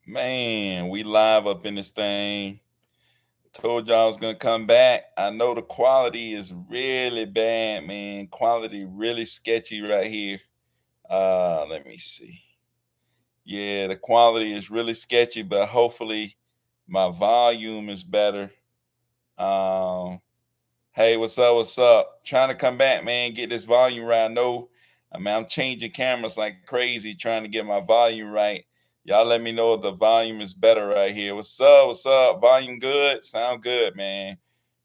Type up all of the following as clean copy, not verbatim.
Man, we live up in this thing. Told y'all I was gonna come back. I know the quality is really bad, man. Quality really sketchy right here. Let me see. Yeah, the quality is really sketchy, but hopefully my volume is better. Um, Hey, what's up? What's up? Trying to come back, man. Get this volume right. I'm changing cameras like crazy, trying to get my volume right. Y'all let me know if the volume is better right here. What's up? What's up? Volume good? Sound good, man.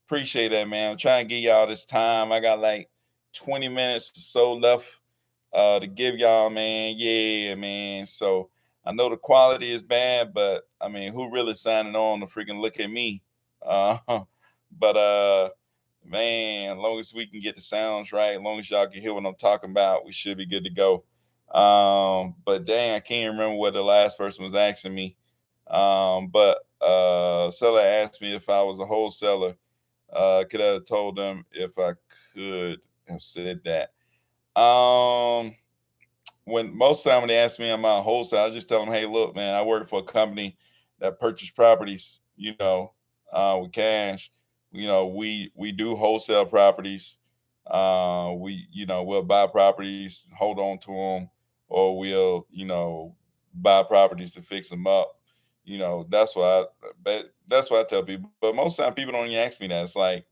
Appreciate that, man. I'm trying to give y'all this time. I got like 20 minutes or so left to give y'all, man. Yeah, man. So I know the quality is bad, but I mean, who really signing on to freaking look at me? Uh, but man, as long as we can get the sounds right, as long as y'all can hear what I'm talking about, we should be good to go. But dang, I can't remember what the last person was asking me. But seller asked me if I was a wholesaler. Could I have told them if I could have said that? Um, when most time when they ask me, am I a wholesale, I just tell them, hey, look, man, I work for a company that purchase properties, with cash. We do wholesale properties. We'll buy properties, hold on to them, or we'll, buy properties to fix them up. That's why I tell people. But most time people don't even ask me that. It's like,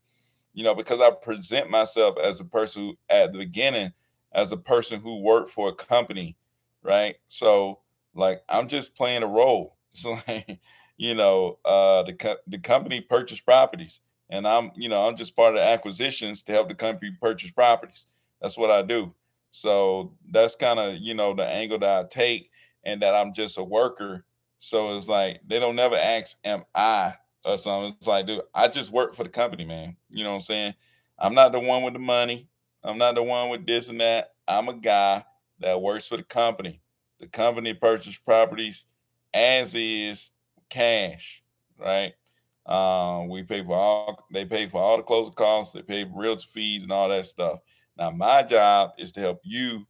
because I present myself as a person who, at the beginning, as a person who worked for a company, right? So, like, I'm just playing a role. So, like, the company purchased properties, and I'm just part of the acquisitions to help the company purchase properties. That's what I do. So that's kind of the angle that I take, and that I'm just a worker. So it's like they don't never ask, "Am I?" or something. It's like, dude, I just work for the company, man. You know what I'm saying? I'm not the one with the money. I'm not the one with this and that. I'm a guy that works for the company. The company purchased properties as is cash, right? We pay for all they pay for all the closing costs, they pay for realtor fees and all that stuff. Now my job is to help you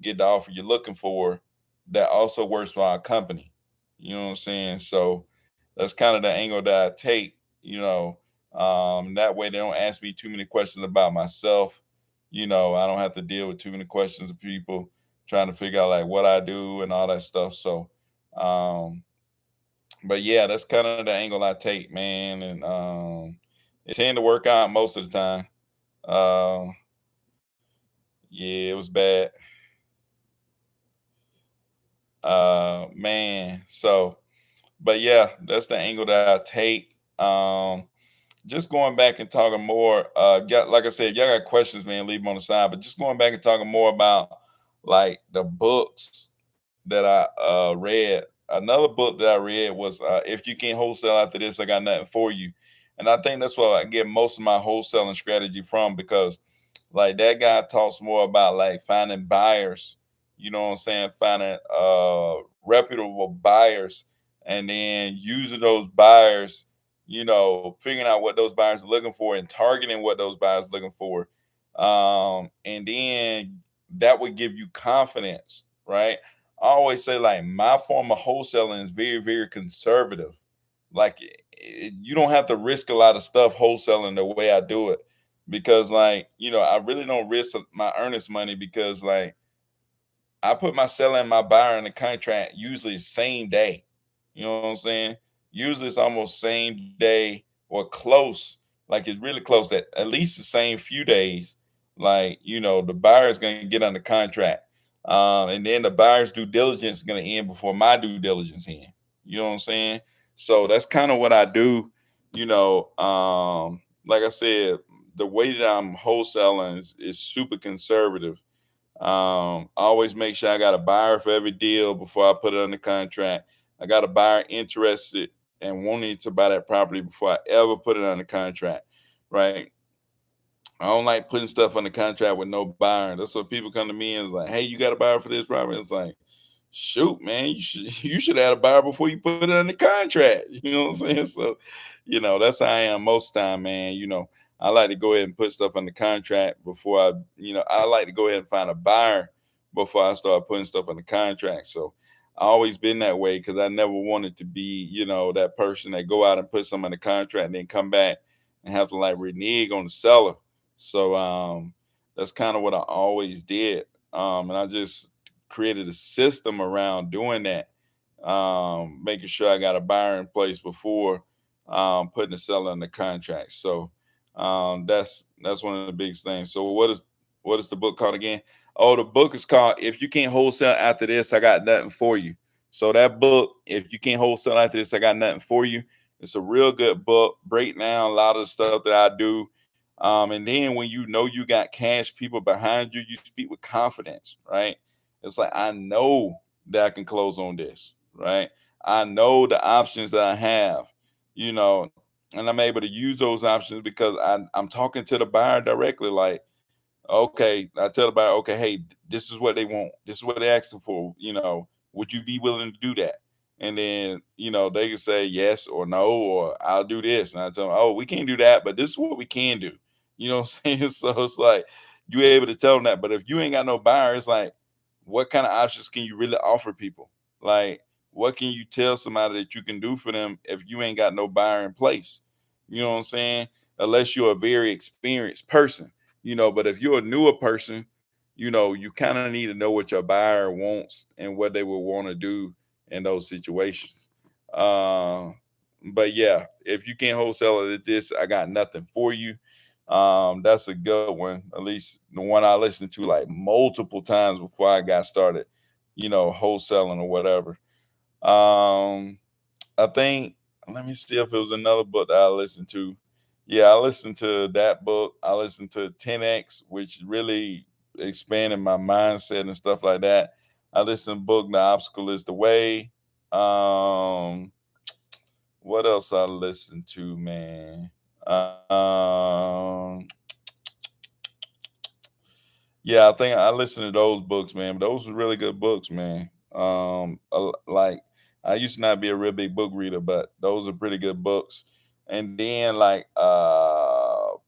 get the offer you're looking for that also works for our company. You know what I'm saying? So that's kind of the angle that I take, that way they don't ask me too many questions about myself. I don't have to deal with too many questions of people trying to figure out like what I do and all that stuff. So, but yeah, that's kind of the angle I take, man. And it tend to work out most of the time. Um, yeah, it was bad. Man. So, but yeah, that's the angle that I take. Just going back and talking more. Like I said, y'all got questions, man, leave them on the side. But just going back and talking more about like the books that I read. Another book that I read was "If You Can't Wholesale After This, I Got Nothing for You," and I think that's where I get most of my wholesaling strategy from because, like, that guy talks more about like finding buyers. You know what I'm saying? Finding reputable buyers, and then using those buyers. Figuring out what those buyers are looking for and targeting what those buyers are looking for, and then that would give you confidence, right? I always say like my form of wholesaling is very, very conservative. Like you don't have to risk a lot of stuff wholesaling the way I do it because like, I really don't risk my earnest money because like I put my seller and my buyer in the contract usually same day. You know what I'm saying? Usually it's almost same day or close. Like it's really close at least the same few days. Like, the buyer is going to get under contract. And then the buyer's due diligence is going to end before my due diligence end. You know what I'm saying? So that's kind of what I do. Like I said, the way that I'm wholesaling is super conservative. I always make sure I got a buyer for every deal before I put it under contract. I got a buyer interested and wanting to buy that property before I ever put it under contract. Right. I don't like putting stuff under contract with no buyer. That's what people come to me and is like, hey, you got a buyer for this property? It's like, shoot, man, you should you should have a buyer before you put it under contract. You know what I'm saying? So, that's how I am most time, man. I like to go ahead and put stuff under contract before I like to go ahead and find a buyer before I start putting stuff under contract. So I always been that way because I never wanted to be, that person that go out and put some in the contract and then come back and have to like renege on the seller. So that's kind of what I always did. And I just created a system around doing that, making sure I got a buyer in place before putting the seller in the contract. So that's one of the biggest things. So what is the book called again? Oh, the book is called "If You Can't Wholesale After This, I Got Nothing for You." So that book, "If You Can't Wholesale After This, I Got Nothing for You." It's a real good book. Break down a lot of the stuff that I do. And then when you know you got cash people behind you, you speak with confidence, right? It's like I know that I can close on this, right? I know the options that I have, you know, and I'm able to use those options because I'm talking to the buyer directly. Like, okay, I tell the buyer, okay, hey, this is what they want. This is what they're asking for. Would you be willing to do that? And then, they can say yes or no, or I'll do this. And I tell them, oh, we can't do that, but this is what we can do. You know what I'm saying? So it's like you're able to tell them that. But if you ain't got no buyer, it's like, what kind of options can you really offer people? Like, what can you tell somebody that you can do for them if you ain't got no buyer in place? You know what I'm saying? Unless you're a very experienced person, but if you're a newer person, you kind of need to know what your buyer wants and what they will want to do in those situations. uh but yeah, if you can't wholesale it at this, I got nothing for you. That's a good one, at least the one I listened to like multiple times before I got started, wholesaling or whatever. I think, let me see if it was another book that I listened to. Yeah, I listened to that book. I listened to 10X, which really expanded my mindset and stuff like that. I listened to book The Obstacle is the Way. Um, what else I listened to, man? Yeah, I think I listened to those books, man. But those were really good books, man. Like I used to not be a real big book reader, but those are pretty good books. And then like podcasts,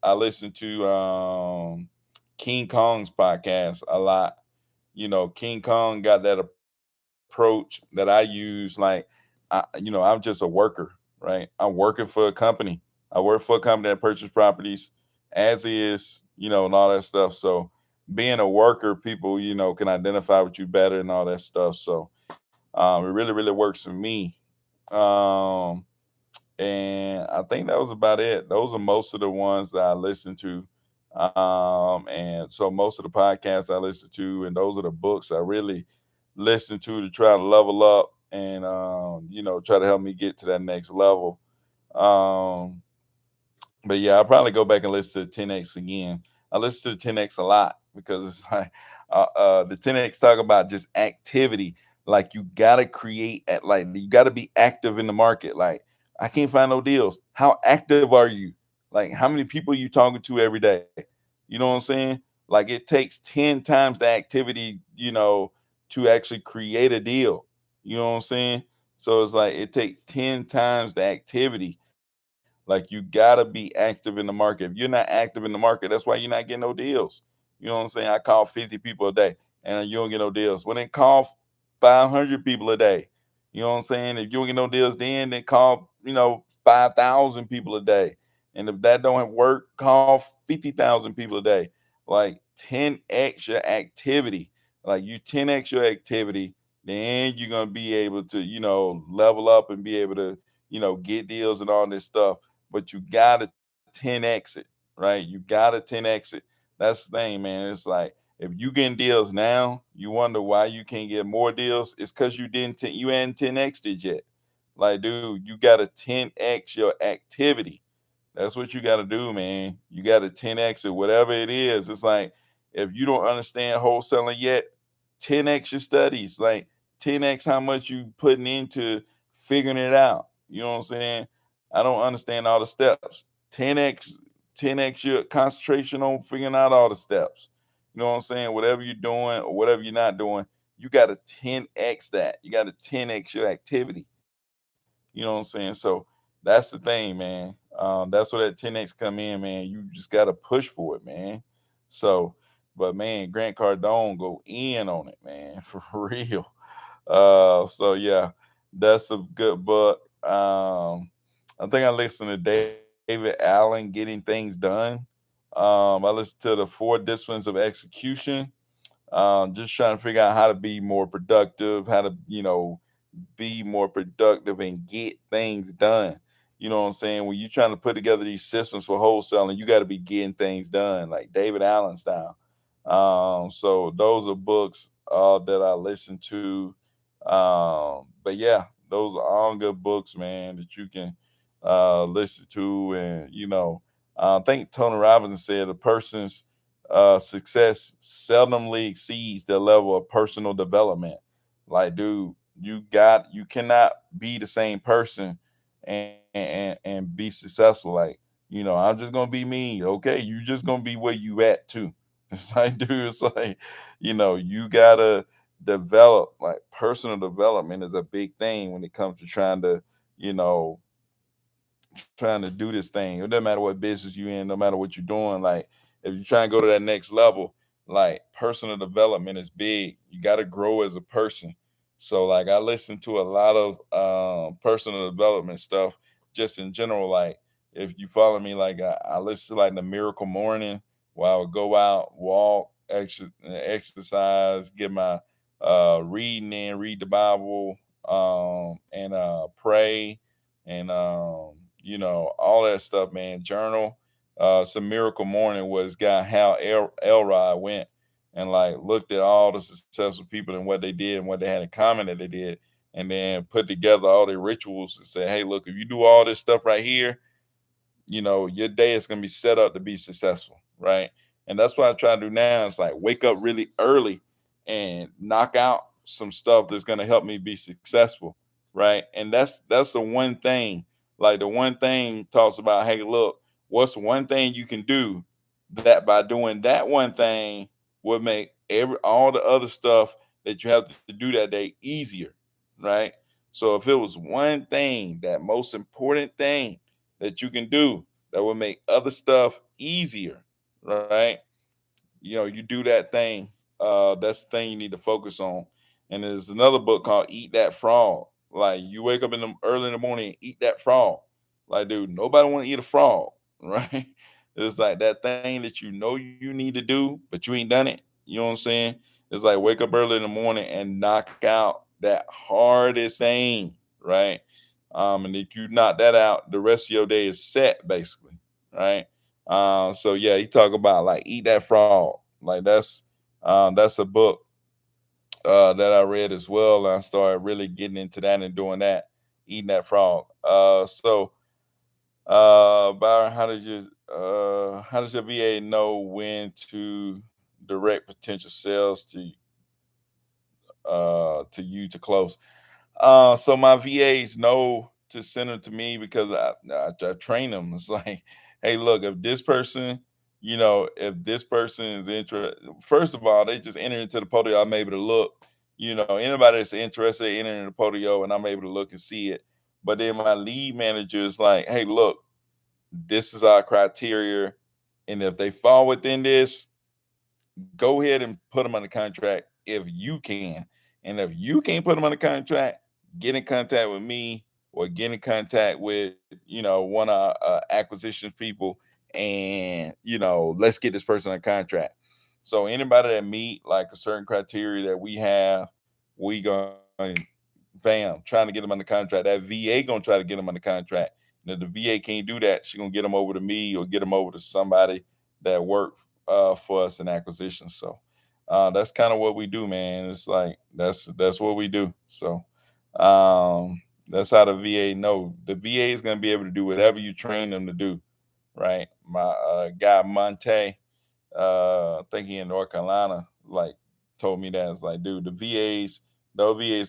I listen to King Kong's podcast a lot. King Kong got that approach that I use. Like, I'm just a worker, right? I'm working for a company. I work for a company that purchase properties as is, and all that stuff. So being a worker, people, can identify with you better and all that stuff. So it really, really works for me. Um, and I think that was about it. Those are most of the ones that I listen to. And so most of the podcasts I listen to, and those are the books I really listen to try to level up and try to help me get to that next level. Um, but yeah, I'll probably go back and listen to 10X again. I listen to 10X a lot because it's like the 10X talk about just activity. Like you gotta create at like you gotta be active in the market. Like I can't find no deals. How active are you? Like how many people you talking to every day? You know what I'm saying? Like it takes 10 times the activity, to actually create a deal. You know what I'm saying? So it's like it takes 10 times the activity. Like you gotta be active in the market. If you're not active in the market, that's why you're not getting no deals. You know what I'm saying? I call 50 people a day and you don't get no deals. When they call 500 people a day, you know what I'm saying? If you don't get no deals, then call, 5,000 people a day. And if that don't work, call 50,000 people a day. Like 10x your activity. Like you 10x your activity, then you're gonna be able to, level up and be able to, get deals and all this stuff. But you gotta 10x it, right? You gotta 10x it. That's the thing, man. It's like if you getting deals now, you wonder why you can't get more deals. It's because you ain't 10x it yet. Like, dude, you gotta 10x your activity. That's what you got to do, man. You got to 10x it, whatever it is. It's like if you don't understand wholesaling yet, 10x your studies, like 10x how much you putting into figuring it out. You know what I'm saying? I don't understand all the steps. 10x, 10x your concentration on figuring out all the steps. You know what I'm saying? Whatever you're doing or whatever you're not doing, you got to 10x that. You got to 10x your activity. You know what I'm saying? So that's the thing, man. That's where that 10x come in, man. You just got to push for it, man. So, But man, Grant Cardone go in on it, man, for real. So yeah, that's a good book. I think I listened to David Allen, Getting Things Done. I listened to the Four Disciplines of Execution. Just trying to figure out how to be more productive, how to, be more productive and get things done. You know what I'm saying? When you're trying to put together these systems for wholesaling, you got to be getting things done, like David Allen style. So those are books that I listen to. But yeah, those are all good books, man, that you can listen to. And I think Tony Robbins said a person's success seldomly exceeds their level of personal development. Like, dude, you cannot be the same person and be successful. Like, I'm just gonna be me. Okay, you just gonna be where you at too. It's like, dude, it's like, you gotta develop. Like, personal development is a big thing when it comes to you know, trying to do this thing. It doesn't matter what business you in, no matter what you're doing. Like, if you're trying to go to that next level, like, personal development is big. You got to grow as a person. So like, I listen to a lot of personal development stuff just in general. Like, if you follow me, like, I listen to like the Miracle Morning, where I would go out, walk, exercise, get my reading in, read the Bible, and pray, and all that stuff, man. Journal. Some Miracle Morning was guy Hal Elrod went and like looked at all the successful people and what they did and what they had in common that they did, and then put together all their rituals and said, hey, look, if you do all this stuff right here, your day is going to be set up to be successful, right? And that's what I try to do now. Is like wake up really early and knock out some stuff that's going to help me be successful, right? And that's the one thing. Like, the one thing talks about, hey, look, what's one thing you can do that by doing that one thing would make every all the other stuff that you have to do that day easier, right? So if it was one thing, that most important thing that you can do that will make other stuff easier, right? You do that thing. That's the thing you need to focus on. And there's another book called Eat That Frog. Like, you wake up in the early in the morning and eat that frog. Like, dude, nobody want to eat a frog, right? It's like that thing that you need to do, but you ain't done it. You know what I'm saying? It's like wake up early in the morning and knock out that hardest thing, right? And if you knock that out, the rest of your day is set, basically, right? So yeah, he talk about like eat that frog. Like, that's a book that I read as well. And I started really getting into that and doing that, eating that frog. Byron, how does your VA know when to direct potential sales to you to close? So my VAs know to send them to me because I train them. It's like, hey, look, if this person is interested, first of all, they just enter into the portfolio. I'm able to look. Anybody that's interested, they enter in the portfolio, and I'm able to look and see it. But then my lead manager is like, hey, look, this is our criteria, and if they fall within this, go ahead and put them under contract if you can. And if you can't put them under contract, get in contact with me or get in contact with, one of our acquisitions people, and, let's get this person a contract. So anybody that meet like a certain criteria that we have, we going, bam, trying to get them under contract. That VA gonna try to get them under contract. And if the VA can't do that, she gonna get them over to me or get them over to somebody that work for us in acquisitions. So that's kind of what we do, man. It's like that's what we do. So that's how the VA know. The VA is gonna be able to do whatever you train them to do, right? My guy Monte, I think he in North Carolina, like told me that. It's like, dude, the VA is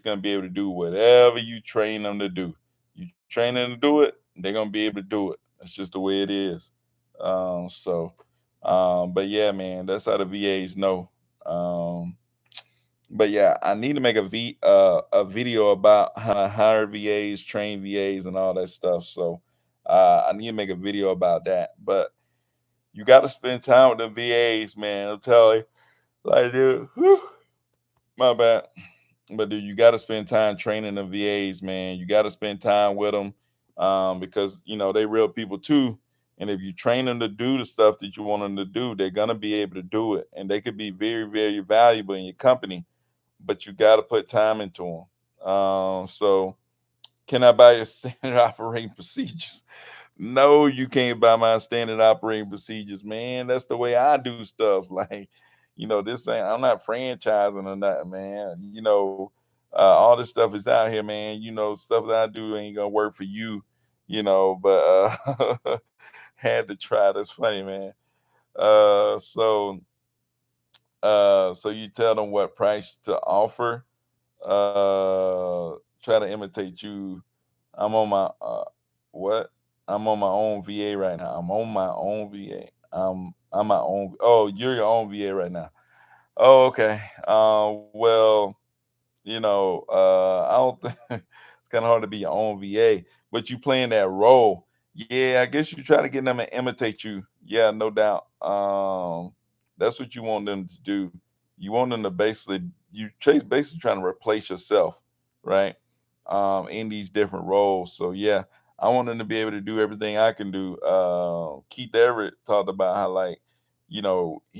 gonna be able to do whatever you train them to do. You train them to do it, they're gonna be able to do it. That's just the way it is. So but yeah, man, that's how the VAs know. Um, but yeah, I need to make a video about how to hire VAs, train VAs, and all that stuff. So I need to make a video about that. But you got to spend time with the VAs, man. I'm telling you. Like, dude, whew, my bad. But dude, you got to spend time training the VAs, man. You got to spend time with them, because they real people too. And if you train them to do the stuff that you want them to do, they're gonna be able to do it, and they could be very, very valuable in your company. But you got to put time into them. So, can I buy your standard operating procedures? No, you can't buy my standard operating procedures, man. That's the way I do stuff. Like, this ain't, I'm not franchising or nothing, man. All this stuff is out here, man. Stuff that I do ain't gonna work for you, but had to try. That's funny, man. So you tell them what price to offer, try to imitate you. I'm on my what? I'm on my own VA right now. I'm on my own VA. I'm my own. Oh, you're your own VA right now. Oh, okay. Well, I don't think it's kind of hard to be your own VA, but you playing that role. Yeah, I guess you try to get them to imitate you. Yeah, no doubt. That's what you want them to do. You want them to basically trying to replace yourself, right? In these different roles. So yeah, I want them to be able to do everything I can do. Keith Everett talked about how, like, he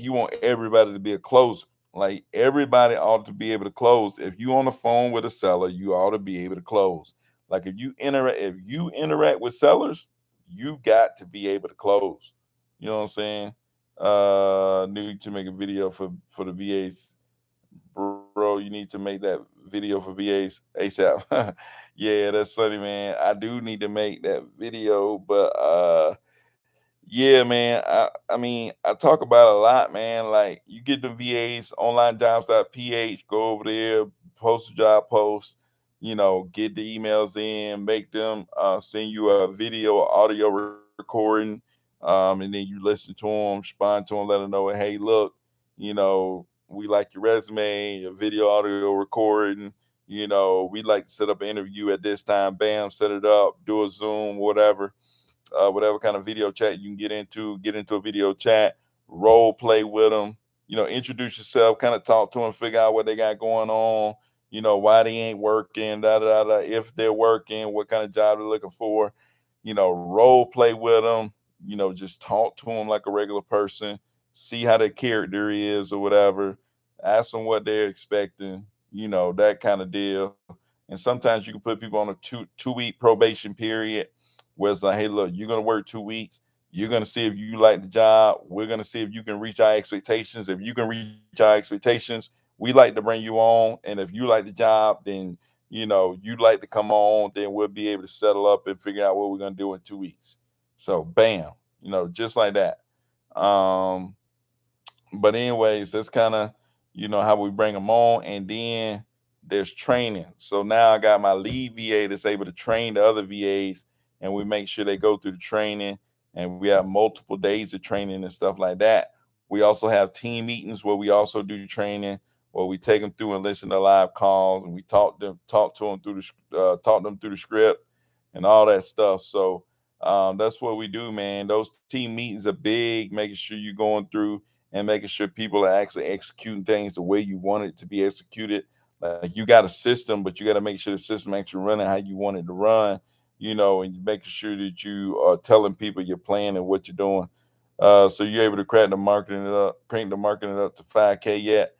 want everybody to be a closer. Like, everybody ought to be able to close. If you on the phone with a seller, you ought to be able to close. Like, if you interact with sellers, you got to be able to close. You know what I'm saying? Need to make a video for the VAs, bro. You need to make that video for VAs ASAP. Yeah, that's funny, man. I do need to make that video, but yeah, man. I mean, I talk about it a lot, man. Like, you get the VAs, onlinejobs.ph, go over there, post a job post, get the emails in, make them send you a video or audio recording. And then you listen to them, respond to them, let them know, hey, look, we like your resume, your video, audio recording. We'd like to set up an interview at this time. Bam, set it up, do a Zoom, whatever kind of video chat you can get into a video chat, role play with them, introduce yourself, kind of talk to them, figure out what they got going on, why they ain't working, da da da, da, if they're working, what kind of job they're looking for, role play with them, just talk to them like a regular person, see how their character is or whatever, ask them what they're expecting, that kind of deal. And sometimes you can put people on a two week probation period, where it's like, hey, look, you're gonna work 2 weeks. You're gonna see if you like the job. We're gonna see if you can reach our expectations. If you can reach our expectations, we like to bring you on. And if you like the job, then you'd like to come on. Then we'll be able to settle up and figure out what we're gonna do in 2 weeks. So bam, just like that. Um, but anyways, that's kind of how we bring them on, and then there's training. So now I got my lead VA that's able to train the other VAs, and we make sure they go through the training, and we have multiple days of training and stuff like that. We also have team meetings where we also do training, where we take them through and listen to live calls, and we talk to them through talk them through the script and all that stuff. So that's what we do, man. Those team meetings are big, making sure you're going through and making sure people are actually executing things the way you want it to be executed. Like, you got a system, but you got to make sure the system actually running how you want it to run, and you making sure that you are telling people your plan and what you're doing. So you're able to crank the marketing up to 5K yet.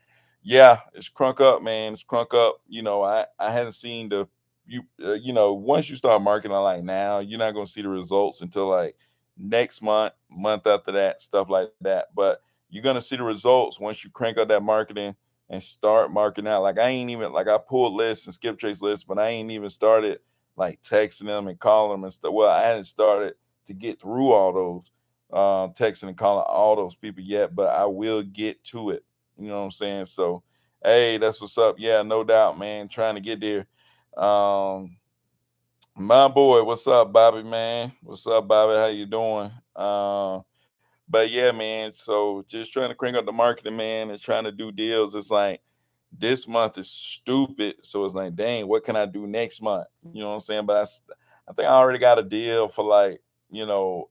Yeah, it's crunk up, man. It's crunk up. I hadn't seen once you start marketing like now, you're not gonna see the results until like next month after that, stuff like that. But you're gonna see the results once you crank up that marketing and start marketing out. Like, I ain't even, like, I pulled lists and skip trace lists, but I ain't even started like texting them and calling them and stuff. Well, I hadn't started to get through all those texting and calling all those people yet, but I will get to it. You know what I'm saying? So, hey, that's what's up. Yeah, no doubt, man. Trying to get there. Um, my boy, what's up, Bobby, man? What's up, Bobby? How you doing? But yeah, man. So just trying to crank up the marketing, man, and trying to do deals. It's like this month is stupid. So it's like, dang, what can I do next month? You know what I'm saying? But I think I already got a deal for, like, you know,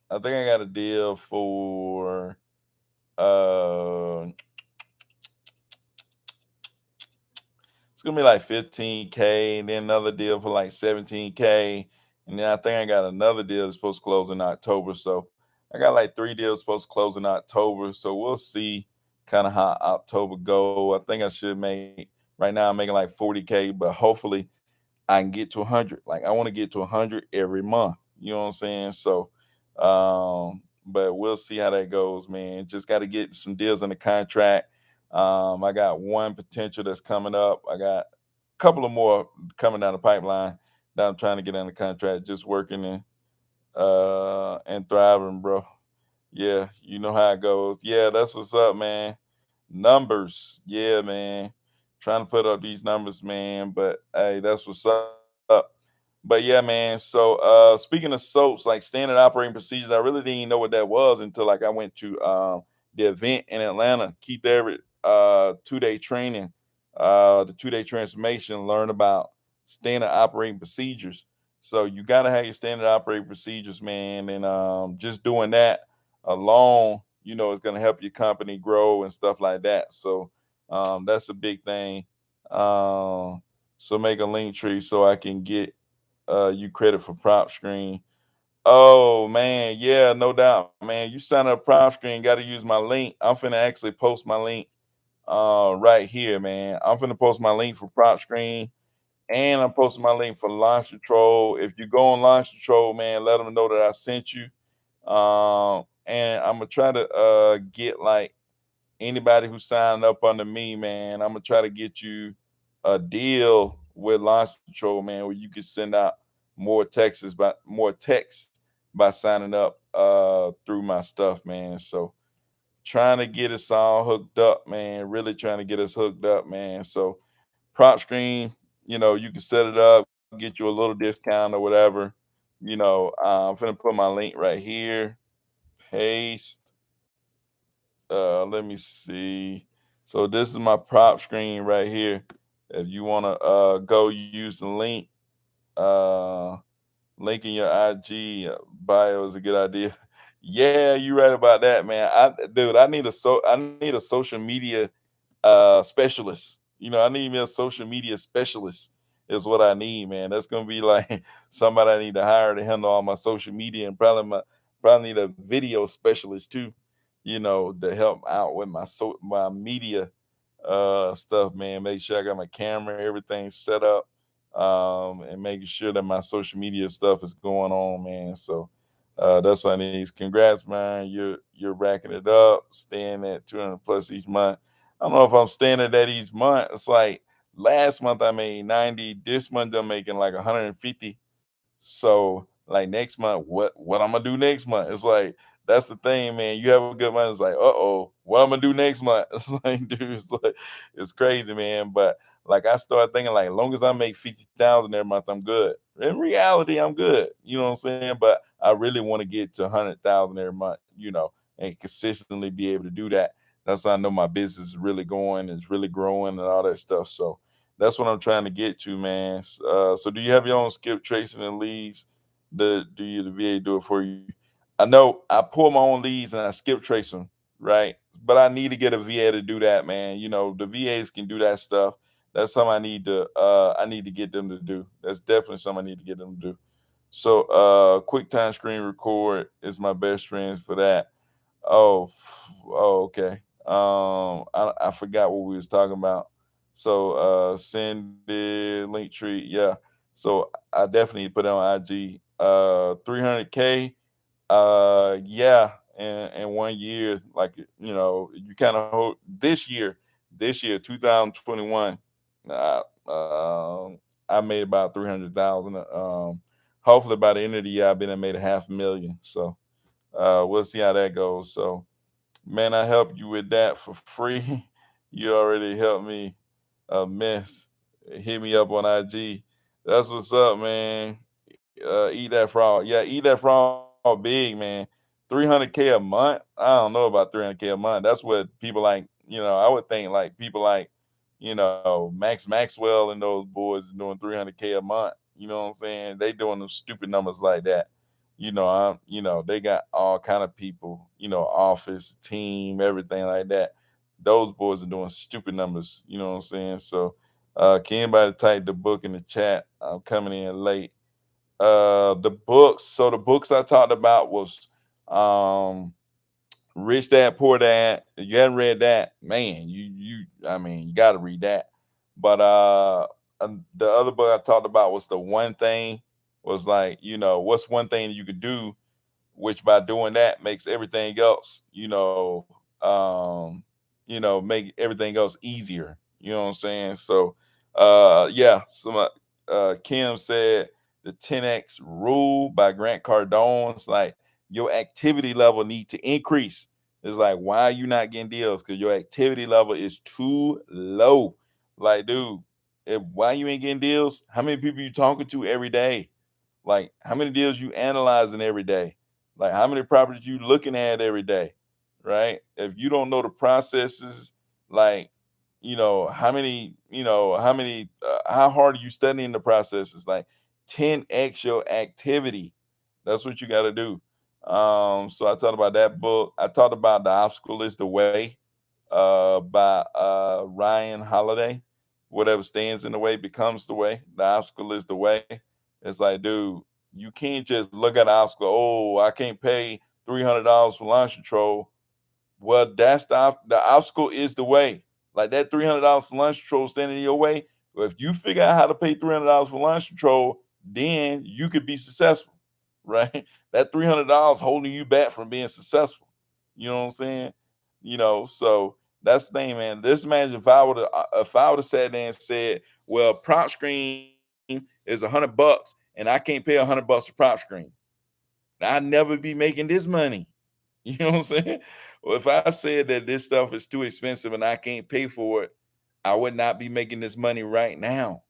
I think I got a deal for. Uh, it's gonna be like 15K, and then another deal for like 17K, and then I think I got another deal that's supposed to close in October. So I got like three deals supposed to close in October. So we'll see kind of how October go. I think I should make right now. I'm making like 40K, but hopefully I can get to 100. Like I want to get to 100 every month. You know what I'm saying? So, but we'll see how that goes, man. Just got to get some deals in the contract. I got one potential that's coming up. I got a couple of more coming down the pipeline that I'm trying to get on the contract. Just working and thriving, bro. Yeah, you know how it goes. Yeah, that's what's up, man. Numbers. Yeah, man. Trying to put up these numbers, man. But hey, that's what's up. But yeah, man. So speaking of soaps, like standard operating procedures, I really didn't even know what that was until like I went to the event in Atlanta, Keith Everett 2-day training, the 2-day transformation, learn about standard operating procedures. So you gotta have your standard operating procedures, man. And just doing that alone, is going to help your company grow and stuff like that. So that's a big thing. Um, so make a link tree so I can get you credit for prop screen. Oh man, yeah, no doubt, man. You sign up prop screen, got to use my link. I'm finna actually post my link right here, man. I'm finna post my link for prop screen, and I'm posting my link for launch control. If you go on launch control, man, let them know that I sent you. And I'm gonna try to get like anybody who signed up under me, man. I'm gonna try to get you a deal with Launch Control, man, where you can send out more texts by signing up through my stuff, man. So trying to get us all hooked up, man. Really trying to get us hooked up, man. So prop screen, you can set it up, get you a little discount or whatever. I'm gonna put my link right here. Paste. Let me see. So this is my prop screen right here. If you want to go use the uh, link in your IG bio is a good idea. Yeah, you're right about that, man. Dude, I need a social media specialist. I need me a social media specialist is what I need, man. That's gonna be like somebody I need to hire to handle all my social media, and probably need a video specialist too, to help out with my media stuff, man. Make sure I got my camera, everything set up, and making sure that my social media stuff is going on, man. So that's what I need. Congrats, man. You're racking it up, staying at 200 plus each month. I don't know if I'm staying at that each month. It's like last month I made 90. This month I'm making like 150. So like next month, what I'm gonna do next month? It's like that's the thing, man. You have a good month. It's like, what I'm gonna do next month? It's like, dude, it's crazy, man. But like I started thinking, like, as long as I make 50,000 every month, I'm good. In reality, I'm good. You know what I'm saying? But I really want to get to 100,000 every month. And consistently be able to do that. That's why I know my business is really going, it's really growing, and all that stuff. So that's what I'm trying to get to, man. So do you have your own skip tracing and leads? The VA do it for you? I know I pull my own leads and I skip trace them, right? But I need to get a VA to do that, man. The VAs can do that stuff. That's something I need to get them to do. That's definitely something I need to get them to do. So QuickTime screen record is my best friends for that. Okay. I forgot what we was talking about. So send the link tree. Yeah. So I definitely put it on IG. 300K. Yeah. In 1 year, like you kind of hold this year 2021. Uh, um, I made about 300,000. Hopefully by the end of the year, I've been and made a half a million. So we'll see how that goes. So man, I helped you with that for free. You already helped me a mess. Hit me up on IG. That's what's up, man. Eat that frog. Yeah, eat that frog big, man. 300K a month. I don't know about 300K a month. That's what people like. I would think like people like, Max Maxwell and those boys doing 300K a month. You know what I'm saying? They doing them stupid numbers like that. They got all kind of people, office, team, everything like that. Those boys are doing stupid numbers, you know what I'm saying? So can anybody type the book in the chat? I'm coming in late. The books. So the books I talked about was um Rich Dad Poor Dad. If you haven't read that, man, I mean, you got to read that. But the other book I talked about was the one thing. Was like, what's one thing you could do, which by doing that makes everything else, make everything else easier. You know what I'm saying? So, yeah. Kim said the 10x rule by Grant Cardones. Like your activity level need to increase. It's like, why are you not getting deals? Because your activity level is too low. Like, dude, why you ain't getting deals? How many people you talking to every day? Like how many deals you analyzing every day? Like how many properties you looking at every day? Right? If you don't know the processes, like how hard are you studying the processes? Like 10x your activity. That's what you got to do. So I talked about that book. I talked about The Obstacle is the Way by Ryan Holiday. Whatever stands in the way becomes the way. The obstacle is the way. It's like, dude, you can't just look at the obstacle. Oh, I can't pay $300 for launch control. Well, that's the obstacle is the way. Like that $300 for lunch control standing in your way. Well, if you figure out how to pay $300 for lunch control, then you could be successful, right? That $300 holding you back from being successful. You know what I'm saying? So that's the thing, man. This imagine if I would have sat there and said, well, prop screen is $100 and I can't pay $100 for prop screen. I'd never be making this money. You know what I'm saying? Well, if I said that this stuff is too expensive and I can't pay for it, I would not be making this money right now.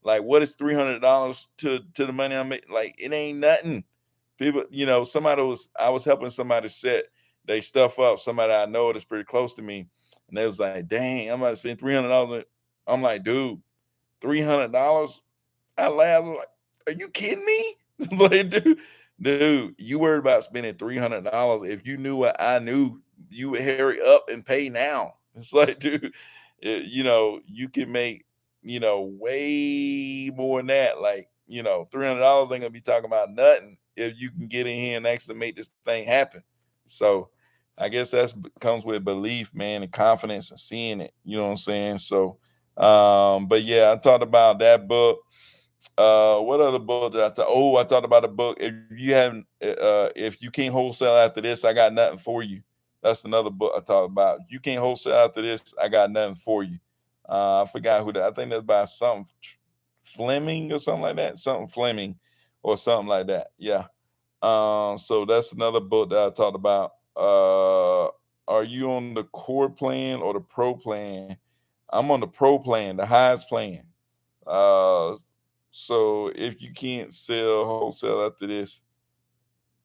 Like, what is $300 to the money I'm making? Like, it ain't nothing. People, I was helping somebody set they stuff up. Somebody I know that's pretty close to me, and they was like, "Dang, I'm about to spend $300." I'm like, "Dude, $300?" I laughed. I'm like, are you kidding me? Like, dude, you worried about spending $300. If you knew what I knew, you would hurry up and pay now. It's like, dude, you can make, way more than that. Like, $300 ain't gonna be talking about nothing if you can get in here and actually make this thing happen. So I guess that's comes with belief, man, and confidence and seeing it. You know what I'm saying? So but yeah, I talked about that book. What other book did I talk? Oh, I talked about a book. If you can't wholesale after this, I got nothing for you. That's another book I talked about. You can't wholesale after this, I got nothing for you. I forgot who that. I think that's by something Fleming or something like that. Something Fleming or something like that. Yeah. So that's another book that I talked about. Are you on the core plan or the pro plan? I'm on the pro plan, the highest plan. Uh, so if you can't sell wholesale after this,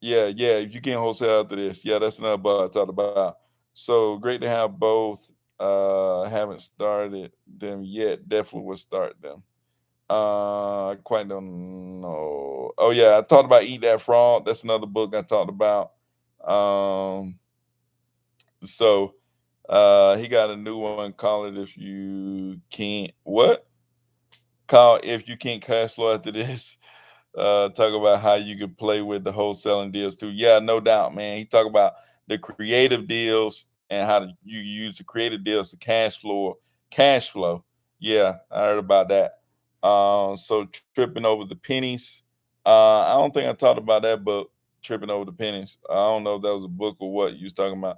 yeah, if you can't wholesale after this, yeah, that's another book I talked about. So great to have both. Haven't started them yet. Definitely will start them. I quite don't know. Oh yeah, I talked about Eat That Frog. That's another book I talked about. Um, so he got a new one. Call it if you can't what? Call if you can't cash flow after this. Talk about how you can play with the wholesaling deals too. Yeah, no doubt, man. He talk about the creative deals and how you use the creative deals to cash flow. Yeah, I heard about that. So tripping over the pennies. I don't think I talked about that book, tripping over the pennies. I don't know if that was a book or what you was talking about.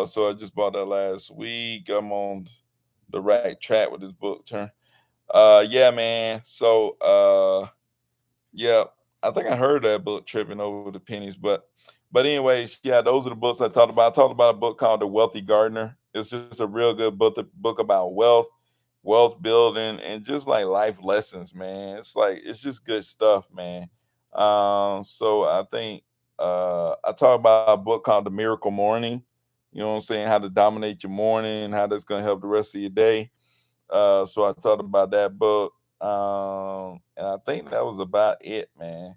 So I just bought that last week. I'm on the right track with this book turn. Yeah, man. So yeah, I think I heard that book tripping over the pennies, but anyways, yeah, those are the books I talked about. I talked about a book called The Wealthy Gardener. It's just a real good book about wealth building, and just like life lessons, man. It's just good stuff, man. So I think I talked about a book called The Miracle Morning. You know what I'm saying? How to dominate your morning, how that's gonna help the rest of your day. So I talked about that book. And I think that was about it, man.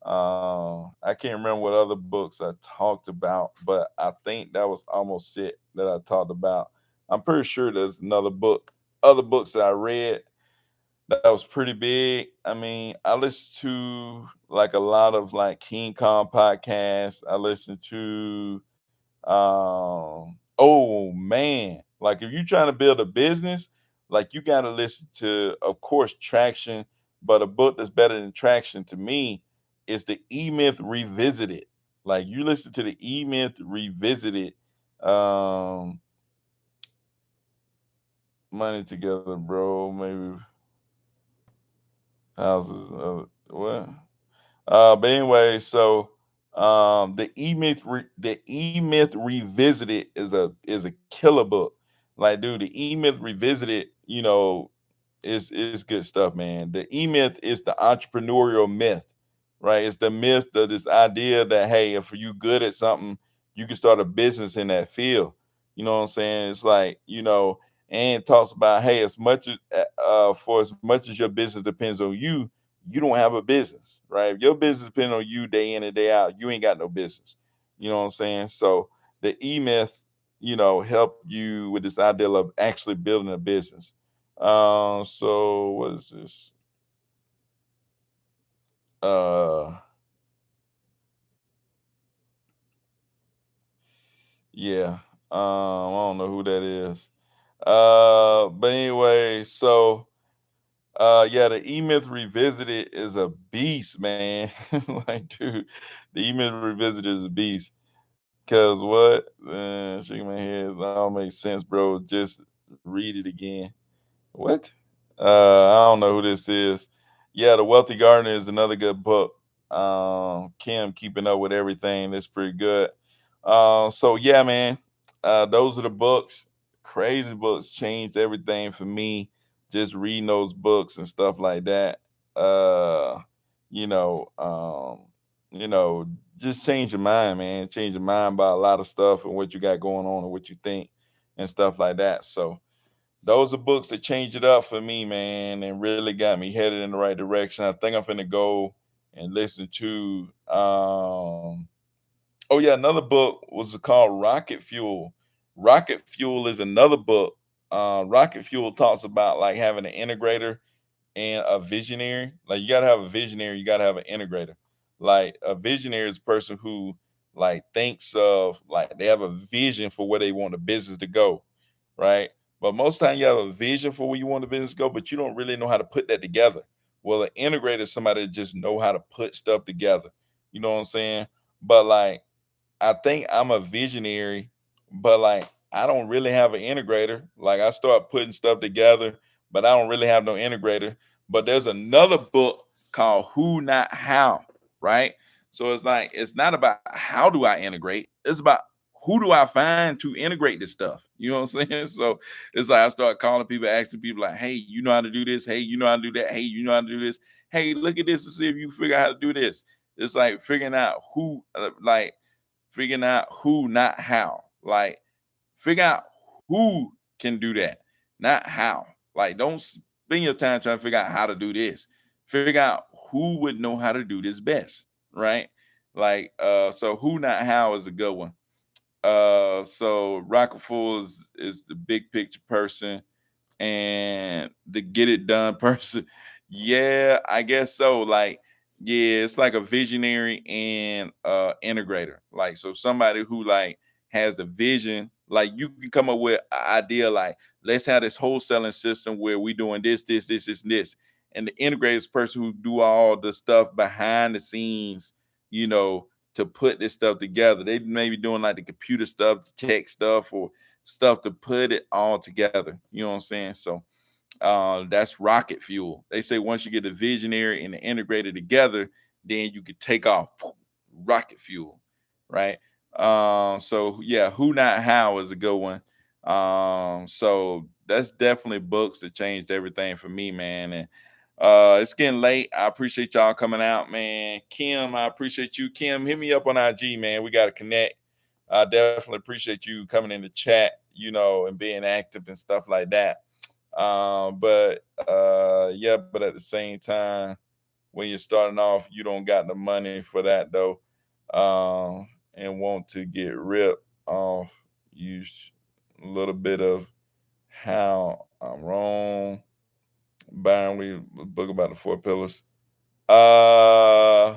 I can't remember what other books I talked about, but I think that was almost it that I talked about. I'm pretty sure there's another book, other books that I read that was pretty big. I mean, I listen to like a lot of like King Kong podcasts. I listen to oh man, like if you're trying to build a business, like you got to listen to, of course, Traction, but a book that's better than Traction to me is the E Myth Revisited. Like you listen to the E Myth Revisited, um Money Together, bro, maybe houses, what. But anyway, so the E Myth Revisited is a killer book. Like, dude, the E Myth Revisited, is good stuff, man. The E Myth is the entrepreneurial myth, right? It's the myth of this idea that hey, if you good at something, you can start a business in that field. You know what I'm saying? It's like, and it talks about hey, as much as for as much as your business depends on you, you don't have a business, right? If your business depends on you day in and day out, you ain't got no business. You know what I'm saying? So the E Myth, help you with this idea of actually building a business. So what is this? Uh, yeah. I don't know who that is. But anyway, so yeah, the E Myth Revisited is a beast, man. Like, dude, the E Myth Revisited is a beast. Cause what? Shaking my head. That don't make sense, bro. Just read it again. What? I don't know who this is. Yeah, The Wealthy Gardener is another good book. Kim keeping up with everything. That's pretty good. So yeah, man. Those are the books. Crazy books changed everything for me. Just reading those books and stuff like that. You know, um, you know, just change your mind, man. Change your mind about a lot of stuff and what you got going on and what you think and stuff like that. So those are books that changed it up for me, man, and really got me headed in the right direction. I think I'm finna go and listen to oh yeah, another book was called Rocket Fuel. Rocket Fuel is another book. Rocket Fuel talks about like having an integrator and a visionary. Like you gotta have a visionary, you gotta have an integrator. Like a visionary is a person who like thinks of like they have a vision for where they want the business to go, right? But most time you have a vision for where you want the business to go, but you don't really know how to put that together. Well, an integrator is somebody that just know how to put stuff together. You know what I'm saying? But like I think I'm a visionary, but like I don't really have an integrator. Like I start putting stuff together, but I don't really have no integrator. But there's another book called Who Not How, right? So it's like it's not about how do I integrate, it's about who do I find to integrate this stuff. You know what I'm saying? So it's like I start calling people, asking people like, hey, you know how to do this? Hey, you know how to do that? Hey, you know how to do this? Hey, look at this to see if you figure out how to do this. It's like figuring out who like figuring out who, not how. Like, figure out who can do that, not how. Like, don't spend your time trying to figure out how to do this. Figure out who would know how to do this best, right? Like, so who, not how is a good one. So Rocket Full is the big picture person and the get it done person. Yeah, I guess so. Like, yeah, it's like a visionary and integrator. Like, so somebody who like has the vision, like you can come up with an idea like, let's have this wholesaling system where we doing this, and this. And the integrator is the person who do all the stuff behind the scenes, you know, to put this stuff together. They may be doing like the computer stuff, the tech stuff, or stuff to put it all together. You know what I'm saying? So that's rocket fuel. They say once you get the visionary and the integrated together, then you could take off. Rocket fuel, right? So yeah, who not how is a good one. So that's definitely books that changed everything for me, man. And it's getting late. I appreciate y'all coming out, man. Kim, I appreciate you. Kim, hit me up on IG, man. We got to connect. I definitely appreciate you coming in the chat, and being active and stuff like that. But yeah, but at the same time, when you're starting off, you don't got the money for that though, and want to get ripped off. You a little bit of how I'm wrong. Byron, we book about the four pillars. Uh,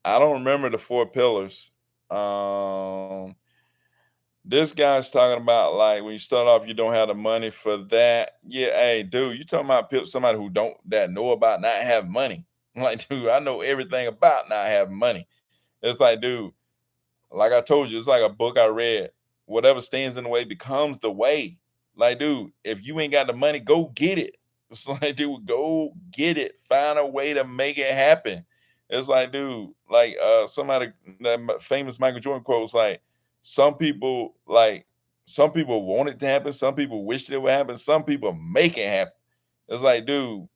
I don't remember the four pillars. Um, this guy's talking about like when you start off, you don't have the money for that. Yeah, hey, dude, you talking about somebody who don't that know about not having money. Like, dude, I know everything about not having money. It's like, dude, like I told you, it's like a book I read. Whatever stands in the way becomes the way. Like, dude, if you ain't got the money, go get it. It's like, dude, go get it. Find a way to make it happen. It's like, dude, like somebody that famous Michael Jordan quote was like, some people want it to happen, some people wish it would happen, some people make it happen. It's like, dude,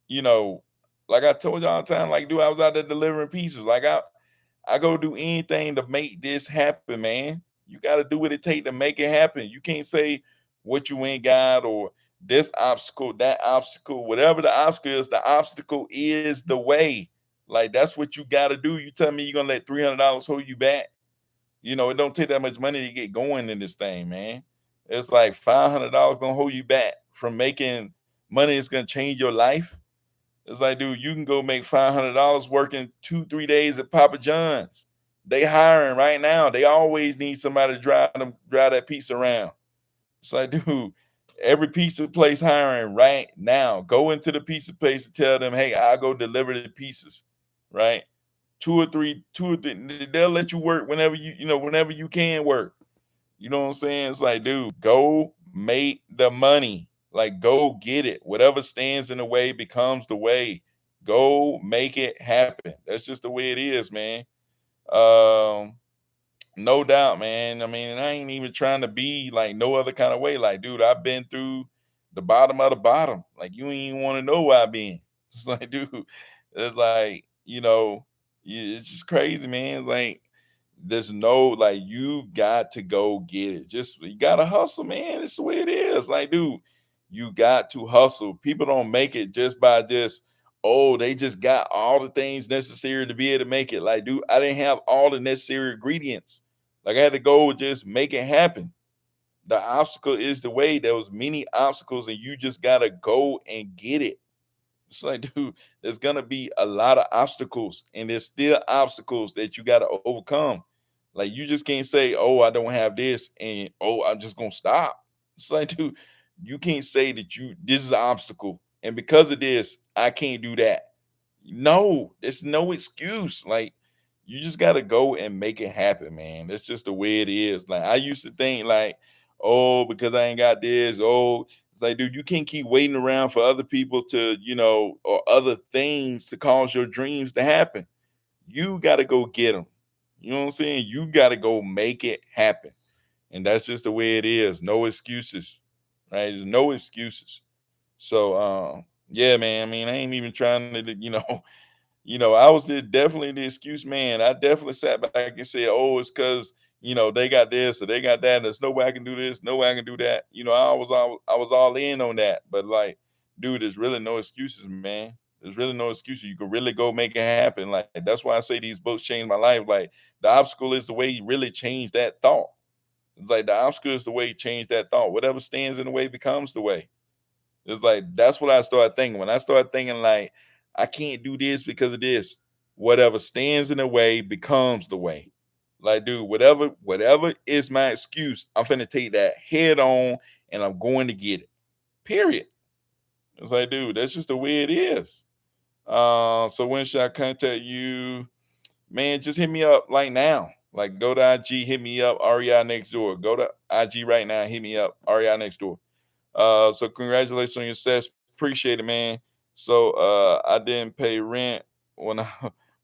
you know, like I told you all the time, like, dude, I was out there delivering pieces. Like I go do anything to make this happen, man. You got to do what it take to make it happen. You can't say what you ain't got or this obstacle, that obstacle, whatever the obstacle is the way. Like that's what you got to do. You tell me you're gonna let $300 hold you back? You know, it don't take that much money to get going in this thing, man. It's like $500 gonna hold you back from making money that's gonna change your life. It's like, dude, you can go make $500 working 2, 3 days at Papa John's. They hiring right now. They always need somebody to drive that piece around. It's like, dude, every pizza place hiring right now. Go into the pizza place and tell them, hey, I'll go deliver the pizzas, right? Two or three, they'll let you work whenever whenever you can work. You know what I'm saying? It's like, dude, go make the money. Like, go get it. Whatever stands in the way becomes the way. Go make it happen. That's just the way it is, man. Um, no doubt, man. I mean, I ain't even trying to be like no other kind of way. Like, dude, I've been through the bottom of the bottom. Like, you ain't even want to know where I've been. It's like, dude, it's like, it's just crazy, man. Like, there's no like you got to go get it. Just you gotta hustle, man. It's the way it is. Like, dude, you got to hustle. People don't make it just by just, oh, they just got all the things necessary to be able to make it. Like, dude, I didn't have all the necessary ingredients. Like, I had to go just make it happen. The obstacle is the way. There was many obstacles, and you just gotta go and get it. It's like, dude, there's gonna be a lot of obstacles, and there's still obstacles that you gotta overcome. Like, you just can't say, "Oh, I don't have this," and "Oh, I'm just gonna stop." It's like, dude, you can't say that this is an obstacle, and because of this, I can't do that. No, there's no excuse. Like, you just gotta go and make it happen, man. That's just the way it is. Like, I used to think like, oh, because I ain't got this. Oh, it's like, dude, you can't keep waiting around for other people to, or other things to cause your dreams to happen. You gotta go get them. You know what I'm saying? You gotta go make it happen. And that's just the way it is. No excuses. Right? There's no excuses. So yeah, man. I mean, I ain't even trying to, I was definitely the excuse man. I definitely sat back and said, "Oh, it's because they got this or they got that. And there's no way I can do this, no way I can do that." I was all in on that. But like, dude, there's really no excuses, man. There's really no excuses. You can really go make it happen. Like that's why I say these books changed my life. Like the obstacle is the way you really change that thought. It's like the obstacle is the way you change that thought. Whatever stands in the way becomes the way. It's like that's what I started thinking. When I started thinking like I can't do this because of this, whatever stands in the way becomes the way. Like, dude, whatever is my excuse, I'm finna take that head on and I'm going to get it. Period. It's like, dude, that's just the way it is. So when should I contact you? Man, just hit me up like now. Like go to IG, hit me up, REI next door. Go to IG right now, hit me up, REI next door. So congratulations on your success. Appreciate it, man. So I didn't pay rent when I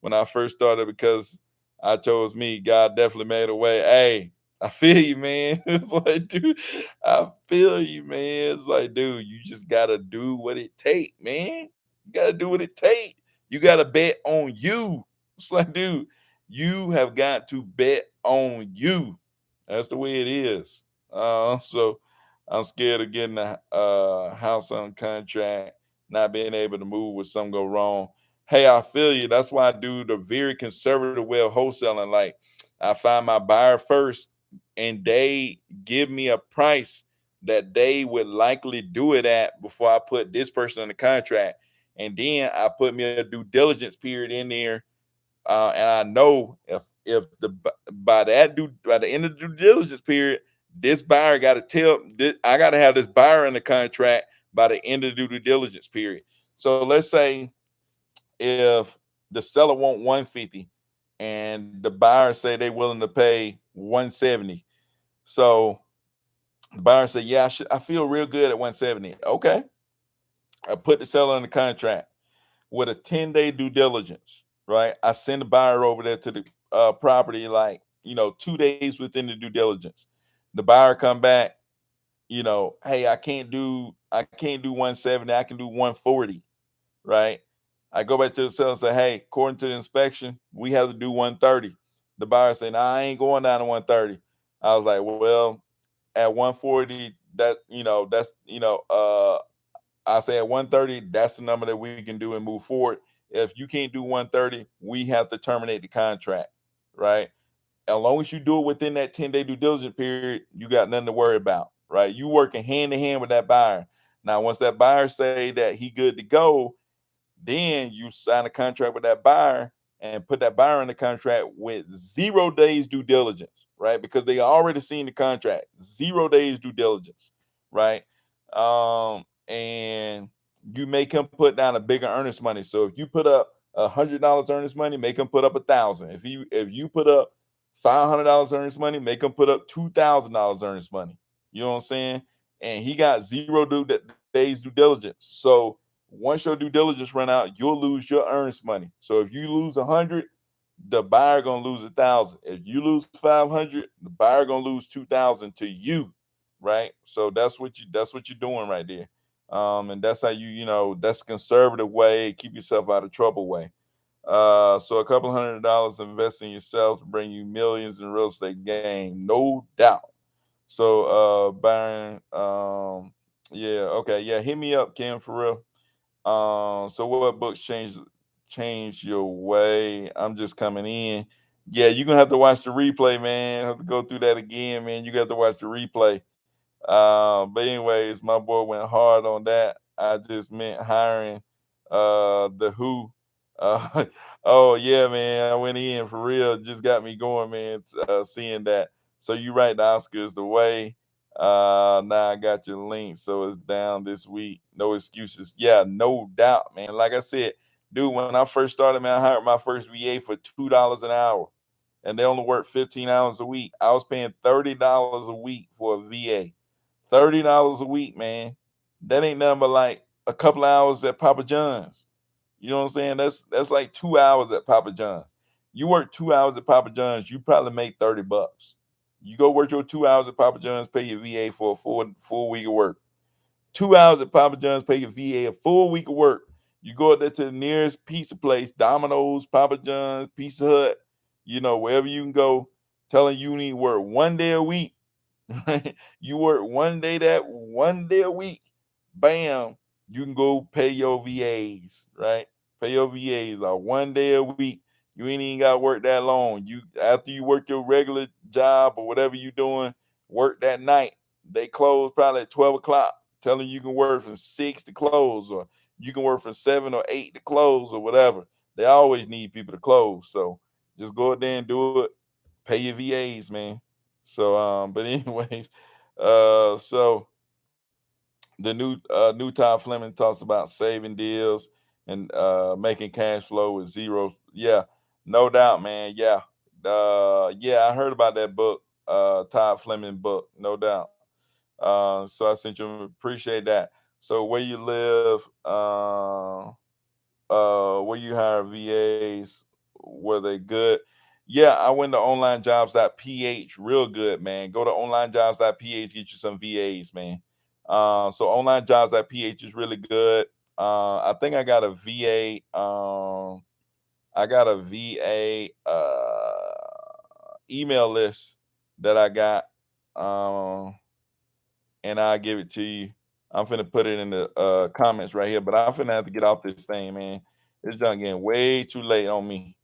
when I first started because I chose me. God definitely made a way. Hey, I feel you, man. It's like, dude, I feel you, man. It's like, dude, you just gotta do what it take, man. You gotta do what it take. You gotta bet on you. It's like, dude, you have got to bet on you. That's the way it is. So I'm scared of getting a house on contract, not being able to move when something go wrong. Hey, I feel you. That's why I do the very conservative way of wholesaling. Like, I find my buyer first, and they give me a price that they would likely do it at before I put this person in the contract. And then I put me a due diligence period in there, and I know if by the end of the due diligence period, this buyer got to I got to have this buyer in the contract by the end of the due diligence period. So let's say if the seller want 150 and the buyer say they willing to pay 170. So the buyer said, yeah, I feel real good at 170. Okay. I put the seller in the contract with a 10-day due diligence, right? I send the buyer over there to the property, like, 2 days within the due diligence. The buyer come back, hey, I can't do 170, I can do 140, right? I go back to the seller and say, hey, according to the inspection, we have to do 130. The buyer say, nah, I ain't going down to 130. I was like, well, at 140, I say at 130, that's the number that we can do and move forward. If you can't do 130, we have to terminate the contract, right? As long as you do it within that 10-day due diligence period, you got nothing to worry about, right? You working hand in hand with that buyer. Now, once that buyer say that he good to go, then you sign a contract with that buyer and put that buyer in the contract with 0 days due diligence, right? Because they already seen the contract, 0 days due diligence, right? And you make him put down a bigger earnest money. So if you put up $100 earnest money, make him put up 1,000. If you put up $500 earnest money, make him put up $2,000 earnest money. You know what I'm saying? And he got 0 days due diligence. So once your due diligence run out, you'll lose your earnest money. So if you lose 100, the buyer gonna lose 1,000. If you lose 500, the buyer gonna lose 2,000 to you, right? So that's what you're doing right there. And that's how that's conservative way, keep yourself out of trouble way. So a couple $100 invest in yourself to bring you millions in real estate gain, no doubt. So Byron, yeah, okay, yeah, hit me up, Kim, for real. So what books change your way? I'm just coming in. Yeah, you're gonna have to watch the replay, man. Have to go through that again, man. You got to watch the replay. But anyways, my boy went hard on that. I just meant hiring the Who. Uh, oh yeah, man. I went in for real. Just got me going, man. Seeing that. So you right, the Oscar is the way. Now I got your link, so it's down this week. No excuses. Yeah, no doubt, man. Like I said, dude, when I first started, man, I hired my first VA for $2 an hour, and they only work 15 hours a week. I was paying $30 a week for a VA. $30 a week, man. That ain't nothing but like a couple of hours at Papa John's. You know what I'm saying? That's like 2 hours at Papa John's. You work 2 hours at Papa John's, you probably make $30. You go work your 2 hours at Papa John's, pay your VA for a full week of work. 2 hours at Papa John's, pay your VA a full week of work. You go up there to the nearest pizza place, Domino's, Papa John's, Pizza Hut, wherever you can go, telling you need to work 1 day a week. Right? You work 1 day a week, bam, you can go pay your VAs, right? Pay your VAs 1 day a week. You ain't even got to work that long. You After you work your regular job or whatever you doing, work that night. They close probably at 12 o'clock, telling you can work from 6 to close, or you can work from 7 or 8 to close, or whatever. They always need people to close. So just go out there and do it. Pay your VAs, man. So, but anyways, so the new Todd Fleming talks about saving deals and making cash flow with zero. Yeah, no doubt, man. Yeah, yeah, I heard about that book, Todd Fleming book, no doubt. So I sent you, appreciate that. So where you live, where you hire VAs, were they good? Yeah, I went to onlinejobs.ph, real good, man. Go to onlinejobs.ph, get you some VAs, man. So onlinejobs.ph is really good. I think I got a VA email list that I got. Um, and I'll give it to you. I'm finna put it in the comments right here, but I'm finna have to get off this thing, man. It's done getting way too late on me.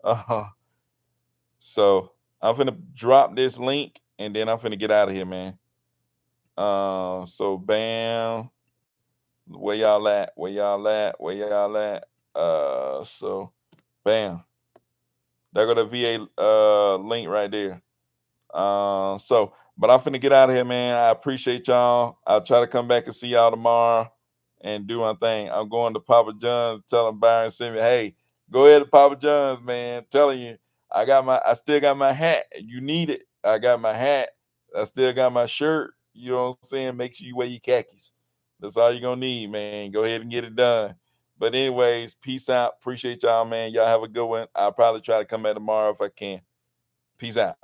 Uh, so I'm finna drop this link and then I'm finna get out of here, man. So bam, where y'all at? Where y'all at? Where y'all at? So bam, there go the VA link right there. But I'm finna get out of here, man. I appreciate y'all. I'll try to come back and see y'all tomorrow and do my thing. I'm going to Papa John's, telling Byron send me, hey, go ahead to Papa John's, man. Telling you, I still got my hat. You need it. I got my hat. I still got my shirt. You know what I'm saying? Make sure you wear your khakis. That's all you're gonna need, man. Go ahead and get it done. But anyways, peace out. Appreciate y'all, man. Y'all have a good one. I'll probably try to come back tomorrow if I can. Peace out.